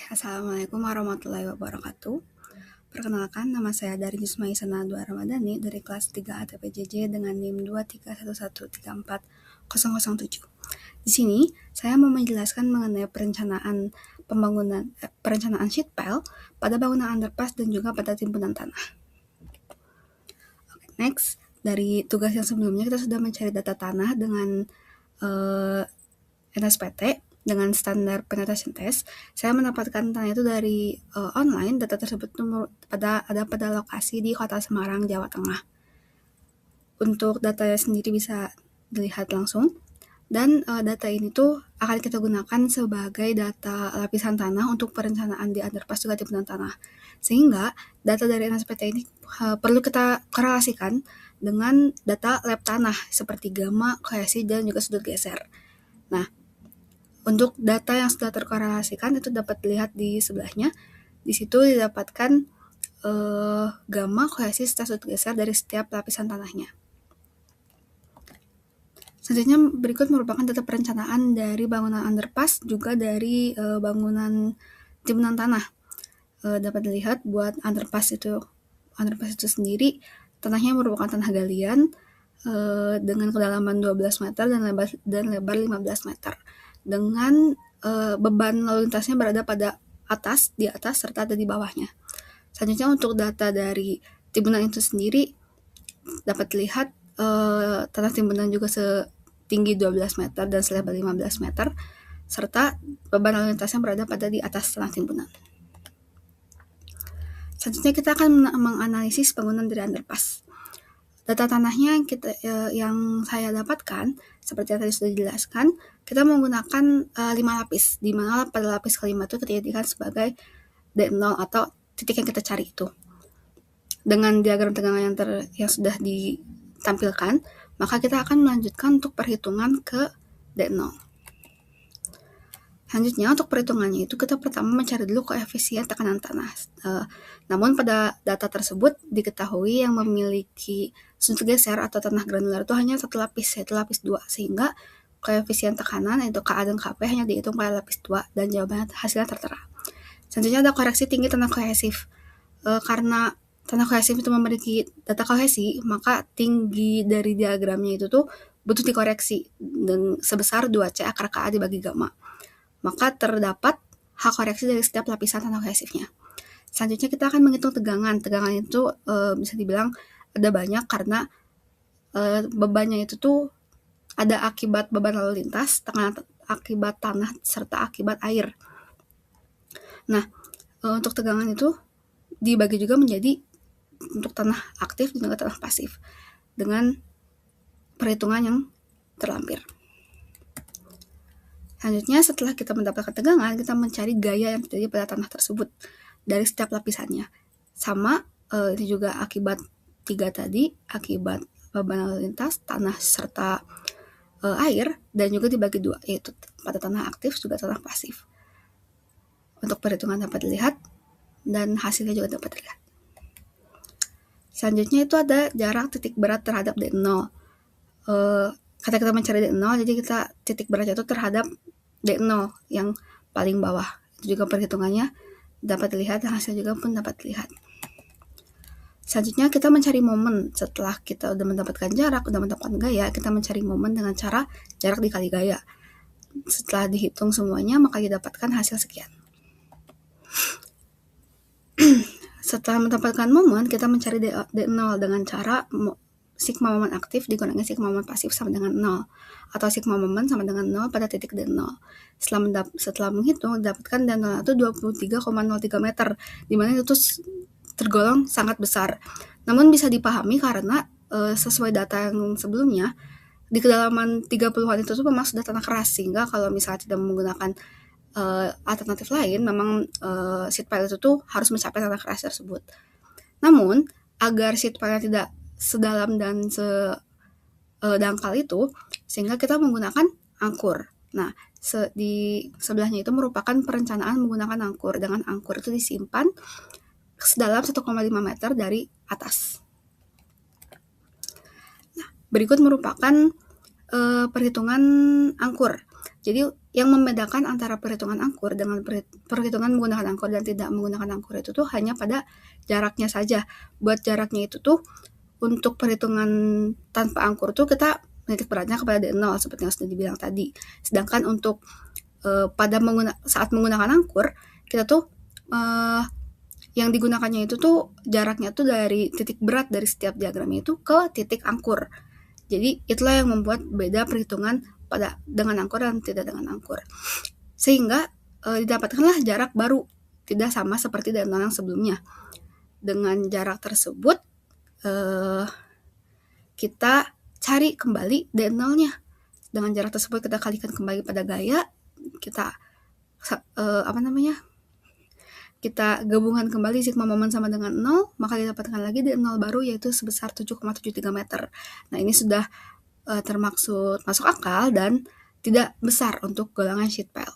Assalamualaikum warahmatullahi wabarakatuh. Perkenalkan, nama saya Darinus Maisana Dua Ramadhani dari kelas 3 ATPJJ dengan NIM 231134007. Di sini, saya mau menjelaskan mengenai perencanaan sheet pile pada bangunan underpass dan juga pada timbunan tanah. Next, dari tugas yang sebelumnya kita sudah mencari data tanah dengan NSPT dengan standar penetration test. Saya mendapatkan tanah itu dari online. Data tersebut ada pada lokasi di Kota Semarang, Jawa Tengah. Untuk datanya sendiri bisa dilihat langsung. Dan data ini tuh akan kita gunakan sebagai data lapisan tanah untuk perencanaan di underpass juga timbunan tanah. Sehingga data dari NSPT ini perlu kita korelasikan dengan data lab tanah seperti gamma, kohesi, dan juga sudut geser. Nah, untuk data yang sudah terkorelasikan itu dapat dilihat di sebelahnya. Di situ didapatkan gamma, kohesi, serta sudut geser dari setiap lapisan tanahnya. Selanjutnya berikut merupakan data perencanaan dari bangunan underpass juga dari bangunan timbunan tanah. Dapat dilihat buat underpass itu sendiri tanahnya merupakan tanah galian dengan kedalaman 12 meter dan lebar 15 meter. Dengan beban lalu lintasnya berada di atas serta ada di bawahnya. Selanjutnya untuk data dari timbunan itu sendiri dapat dilihat tanah timbunan juga setinggi 12 meter dan selebar 15 meter serta beban lalu lintasnya berada di atas tanah timbunan. Selanjutnya kita akan menganalisis bangunan dari underpass. Data tanahnya yang saya dapatkan, seperti yang tadi sudah dijelaskan, kita menggunakan 5 lapis, di mana pada lapis kelima itu kita jadikan sebagai D0 atau titik yang kita cari itu. Dengan diagram tegangan yang sudah ditampilkan, maka kita akan melanjutkan untuk perhitungan ke D0. Selanjutnya untuk perhitungannya itu kita pertama mencari dulu koefisien tekanan tanah. Namun pada data tersebut diketahui yang memiliki sudut geser atau tanah granular itu hanya satu lapis, yaitu lapis 2, sehingga koefisien tekanan yaitu Ka dan Kp hanya dihitung pada lapis 2 dan jawabannya hasilnya tertera. Selanjutnya ada koreksi tinggi tanah kohesif. Karena tanah kohesif itu memiliki data kohesi, maka tinggi dari diagramnya itu tuh butuh dikoreksi sebesar 2C akar Ka dibagi gamma. Maka terdapat hak koreksi dari setiap lapisan tanah kohesifnya. Selanjutnya kita akan menghitung tegangan. Tegangan itu bisa dibilang ada banyak karena bebannya itu tuh ada akibat beban lalu lintas, tekanan akibat tanah, serta akibat air. Nah, untuk tegangan itu dibagi juga menjadi untuk tanah aktif dan juga tanah pasif dengan perhitungan yang terlampir. Selanjutnya setelah kita mendapatkan tegangan, kita mencari gaya yang terjadi pada tanah tersebut dari setiap lapisannya. Sama, ini juga akibat 3 tadi, akibat beban lalu lintas, tanah, serta air, dan juga dibagi 2, yaitu pada tanah aktif juga tanah pasif. Untuk perhitungan dapat dilihat, dan hasilnya juga dapat dilihat. Selanjutnya itu ada jarak titik berat terhadap D0. Kata kita mencari D0, jadi kita titik beratnya itu terhadap D0 yang paling bawah. Itu juga perhitungannya dapat dilihat dan hasil juga pun dapat dilihat. Selanjutnya kita mencari momen. Setelah kita udah mendapatkan jarak, udah mendapatkan gaya, kita mencari momen dengan cara jarak dikali gaya. Setelah dihitung semuanya, maka didapatkan hasil sekian. Setelah mendapatkan momen, kita mencari D0 dengan cara sigma momen aktif dikurangi sigma momen pasif sama dengan 0, atau sigma momen sama dengan 0 pada titik D0. Setelah menghitung, didapatkan D0 itu 23,03 meter, dimana itu tergolong sangat besar. Namun bisa dipahami karena sesuai data yang sebelumnya, di kedalaman 30-an itu memang sudah tanah keras, sehingga kalau misalnya tidak menggunakan alternatif lain, memang sheet pile itu tuh harus mencapai tanah keras tersebut. Namun, agar sheet pile tidak sedalam dan sedangkal itu, sehingga kita menggunakan angkur. Nah, di sebelahnya itu merupakan perencanaan menggunakan angkur. Dengan angkur itu disimpan sedalam 1,5 meter dari atas. Nah, berikut merupakan perhitungan angkur. Jadi yang membedakan antara perhitungan angkur dengan perhitungan menggunakan angkur dan tidak menggunakan angkur itu tuh hanya pada jaraknya saja. Buat jaraknya itu tuh untuk perhitungan tanpa angkur tuh kita menitik beratnya kepada D0 seperti yang sudah dibilang tadi. Sedangkan untuk saat menggunakan angkur, kita tuh yang digunakannya itu tuh jaraknya tuh dari titik berat dari setiap diagramnya itu ke titik angkur. Jadi itulah yang membuat beda perhitungan dengan angkur dan tidak dengan angkur. Sehingga didapatkanlah jarak baru, tidak sama seperti D0 yang sebelumnya. Dengan jarak tersebut kita cari kembali D0-nya. Dengan jarak tersebut kita kalikan kembali pada gaya, kita kita gabungkan kembali sigma momen sama dengan 0, maka didapatkan lagi D0 baru yaitu sebesar 7,73 meter. Nah, ini sudah termaksud masuk akal dan tidak besar untuk golongan sheet pile.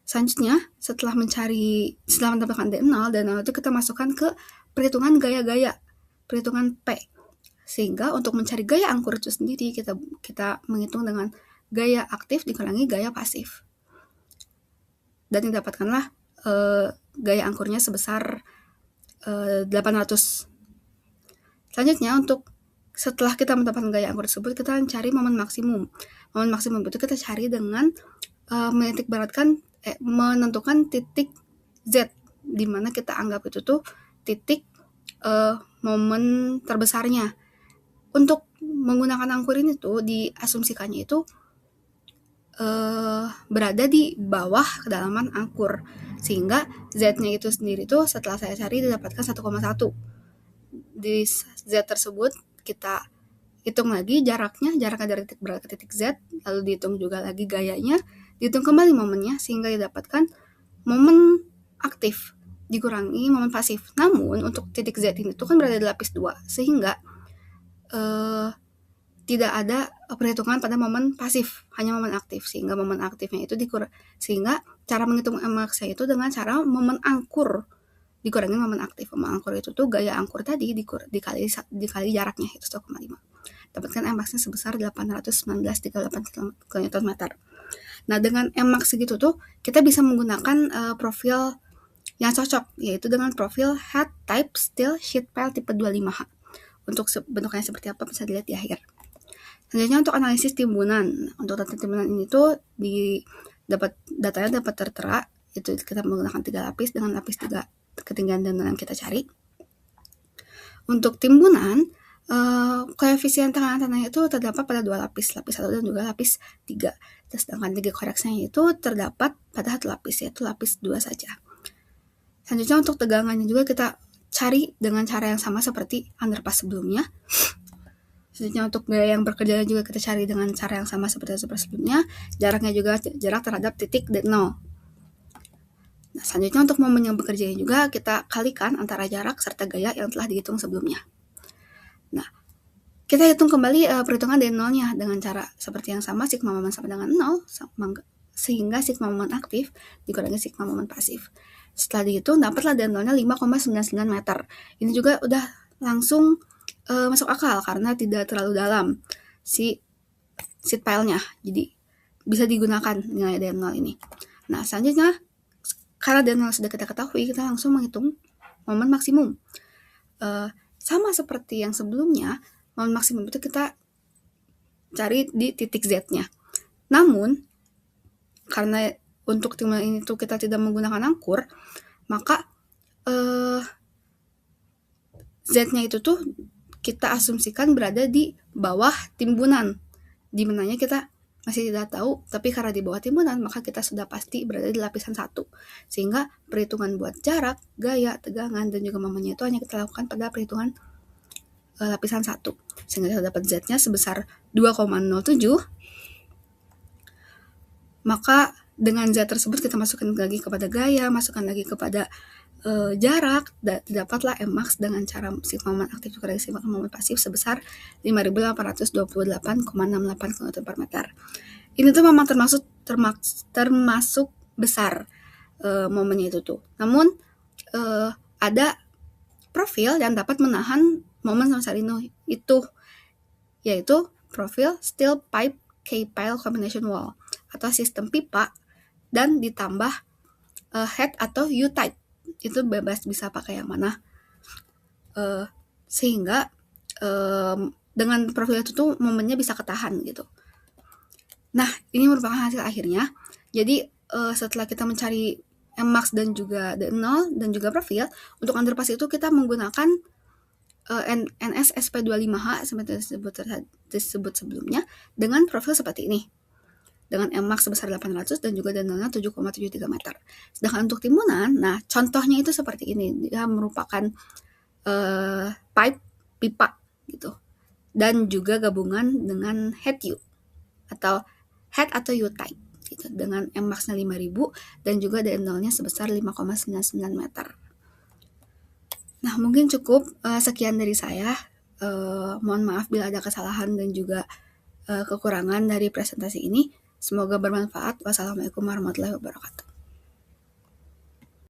Selanjutnya, setelah mendapatkan D0 itu kita masukkan ke perhitungan gaya-gaya, perhitungan P. Sehingga untuk mencari gaya angkur itu sendiri, kita menghitung dengan gaya aktif dikurangi gaya pasif. Dan didapatkanlah gaya angkurnya sebesar 800. Selanjutnya, setelah kita mendapatkan gaya angkur tersebut, kita mencari momen maksimum. Momen maksimum itu kita cari dengan menentukan titik Z, di mana kita anggap itu tuh titik momen terbesarnya. Untuk menggunakan angkur ini tuh diasumsikannya itu berada di bawah kedalaman angkur, sehingga Z-nya itu sendiri tuh setelah saya cari didapatkan 1,1. Di Z tersebut kita hitung lagi jaraknya dari titik berat ke titik Z, lalu dihitung juga lagi gayanya, dihitung kembali momennya, sehingga didapatkan momen aktif dikurangi momen pasif. Namun untuk titik Z ini tuh kan berada di lapis 2, sehingga tidak ada perhitungan pada momen pasif, hanya momen aktif, sehingga momen aktifnya itu sehingga cara menghitung MX itu dengan cara momen angkur dikurangi momen aktif. Momen angkur itu tuh gaya angkur tadi dikali jaraknya itu 1,5. Dapatkan MX-nya sebesar 819,38 kN. Nah, dengan MX segitu tuh kita bisa menggunakan profil yang cocok, yaitu dengan profil head type steel sheet pile tipe 25H. Untuk bentuknya seperti apa bisa dilihat di akhir. Selanjutnya untuk analisis timbunan. Untuk data timbunan ini tuh datanya dapat tertera, itu kita menggunakan 3 lapis dengan lapis 3 ketinggian dan yang kita cari. Untuk timbunan, koefisien tekanan tanah itu terdapat pada 2 lapis 1 dan juga lapis 3. Sedangkan 3 koreksinya itu terdapat pada 1 lapis, yaitu lapis 2 saja. Selanjutnya untuk tegangannya juga kita cari dengan cara yang sama seperti underpass sebelumnya. Selanjutnya untuk gaya yang bekerja juga kita cari dengan cara yang sama seperti sebelumnya. Jaraknya juga jarak terhadap titik D0. Nah, selanjutnya untuk momen yang bekerja juga kita kalikan antara jarak serta gaya yang telah dihitung sebelumnya. Nah, kita hitung kembali perhitungan D0-nya dengan cara seperti yang sama, sigma momen sama dengan 0, sehingga sigma momen aktif dikurangi sigma momen pasif. Setelah dihitung, dapatlah D0-nya 5,99 meter. Ini juga udah langsung masuk akal karena tidak terlalu dalam si sheet pile-nya. Jadi bisa digunakan nilai D0 ini. Nah, selanjutnya karena D0 sudah kita ketahui, kita langsung menghitung momen maksimum. Sama seperti yang sebelumnya, momen maksimum itu kita cari di titik Z-nya. Namun, karena untuk timbunan ini tuh kita tidak menggunakan angkur, maka Z-nya itu tuh kita asumsikan berada di bawah timbunan, di mananya kita masih tidak tahu, tapi karena di bawah timbunan maka kita sudah pasti berada di lapisan 1, sehingga perhitungan buat jarak, gaya, tegangan, dan juga momennya itu hanya kita lakukan pada perhitungan lapisan 1, sehingga kita dapat Z-nya sebesar 2,07. Maka dengan Z tersebut kita masukkan lagi kepada gaya, masukkan lagi kepada jarak, dapatlah Mmax dengan cara sigma momen aktif dikurangi sigma momen pasif sebesar 5.828,68 kN/meter. Ini tuh memang termasuk besar momennya itu tuh. Namun ada profil yang dapat menahan momen sebesar itu, yaitu profil steel pipe K-pile combination wall atau sistem pipa dan ditambah head atau U-type. Itu bebas bisa pakai yang mana. Sehingga dengan profil itu tuh momennya bisa ketahan gitu. Nah, ini merupakan hasil akhirnya. Jadi setelah kita mencari Mmax dan juga D0 dan juga profil, untuk underpass itu kita menggunakan NS SP25H seperti disebut sebelumnya dengan profil seperti ini. Dengan Mmax sebesar 800 dan juga D0-nya 7,73 meter. Sedangkan untuk timunan, nah contohnya itu seperti ini. Dia merupakan pipa gitu. Dan juga gabungan dengan head U atau U-type gitu, dengan Mmax-nya 5000 dan juga D0-nya sebesar 5,99 meter. Nah, mungkin cukup sekian dari saya. Mohon maaf bila ada kesalahan dan juga kekurangan dari presentasi ini. Semoga bermanfaat. Wassalamualaikum warahmatullahi wabarakatuh.